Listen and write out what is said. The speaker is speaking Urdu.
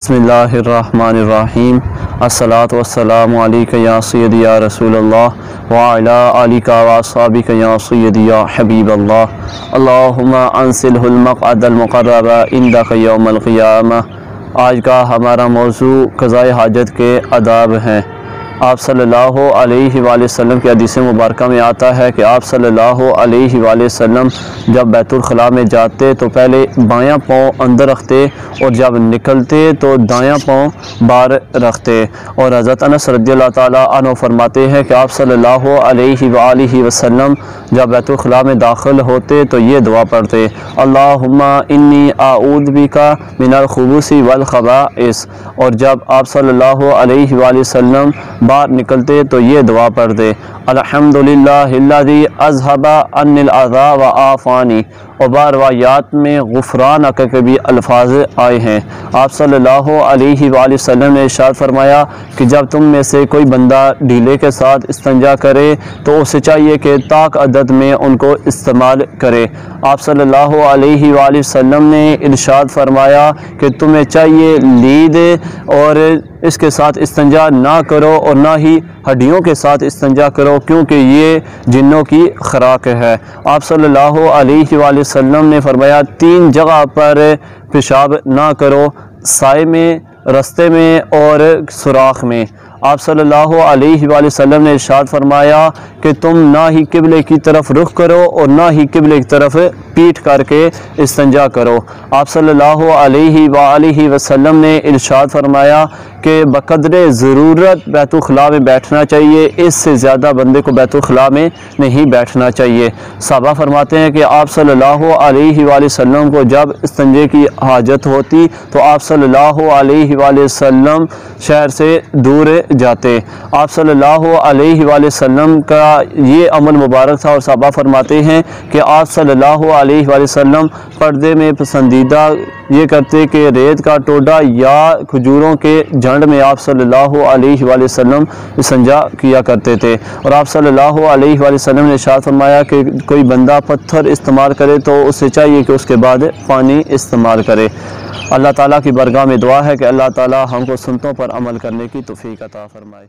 بسم اللہ الرحمن الرحیم الصلاۃ والسلام علیک یا سیدی یا رسول اللہ وعلی آلک واصحابک یا سیدی یا حبیب اللہ اللہم انزلہ المقعد المقرب عندک یوم القیامہ۔ آج کا ہمارا موضوع قضاء حاجت کے آداب ہیں۔ آپ صلی اللہ علیہ وآلہ وسلم کی حدیث مبارکہ میں آتا ہے کہ آپ صلی اللہ علیہ وآلہ وسلم جب بیت الخلاء میں جاتے تو پہلے بایاں پاؤں اندر رکھتے اور جب نکلتے تو دایاں پاؤں باہر رکھتے، اور حضرت انس رضی اللہ تعالیٰ عنہ فرماتے ہیں کہ آپ صلی اللہ علیہ وآلہ وسلم جب بیت الخلاء میں داخل ہوتے تو یہ دعا پڑھتے: اللہم انی اعوذ بک من الخبث والخبائث، اور جب آپ صلی اللہ علیہ وآلہ وسلم باہر نکلتے تو یہ دعا پڑھتے: الحمدللہ الذی اذھب عنی الاذی وعافانی، اور بعض روایات میں غفرانک کے بھی الفاظ آئے ہیں۔ آپ صلی اللہ علیہ وآلہ وسلم نے ارشاد فرمایا کہ جب تم میں سے کوئی بندہ ڈھیلے کے ساتھ استنجا کرے تو اسے چاہیے کہ طاق عدد میں ان کو استعمال کرے۔ آپ صلی اللہ علیہ وآلہ وسلم نے ارشاد فرمایا کہ تمہیں چاہیے لید اور اس کے ساتھ استنجا نہ کرو اور نہ ہی ہڈیوں کے ساتھ استنجا کرو، کیونکہ یہ جنوں کی خوراک ہے۔ آپ صلی اللہ علیہ وآلہ وسلم نے فرمایا 3 جگہ پر پیشاب نہ کرو: سائے میں، رستے میں اور سوراخ میں۔ آپ صلی اللہ علیہ وآلہ وسلم نے ارشاد فرمایا کہ تم نہ ہی قبلے کی طرف رخ کرو اور نہ ہی قبلے کی طرف پیٹھ کر کے استنجا کرو۔ آپ صلی اللہ علیہ وآلہ وسلم نے ارشاد فرمایا کہ بقدر ضرورت بیت الخلاء میں بیٹھنا چاہیے، اس سے زیادہ بندے کو بیت الخلاء میں نہیں بیٹھنا چاہیے۔ صحابہ فرماتے ہیں کہ آپ صلی اللہ علیہ وآلہ وسلم کو جب استنجے کی حاجت ہوتی تو آپ صلی اللہ علیہ وآلہ وسلم شہر سے دور جاتے۔ آپ صلی اللہ علیہ وآلہ وسلم کا یہ عمل مبارک تھا، اور صحابہ فرماتے ہیں کہ آپ صلی اللہ علیہ وآلہ وسلم پردے میں پسندیدہ یہ کرتے کہ ریت کا ٹوڈا یا کھجوروں کے جھنڈ میں آپ صلی اللہ علیہ وآلہ وسلم استنجا کیا کرتے تھے۔ اور آپ صلی اللہ علیہ وآلہ وسلم نے ارشاد فرمایا کہ کوئی بندہ پتھر استعمال کرے تو اسے چاہیے کہ اس کے بعد پانی استعمال کرے۔ اللہ تعالیٰ کی بارگاہ میں دعا ہے کہ اللہ تعالیٰ ہم کو سنتوں پر عمل کرنے کی توفیق عطا فرمائے۔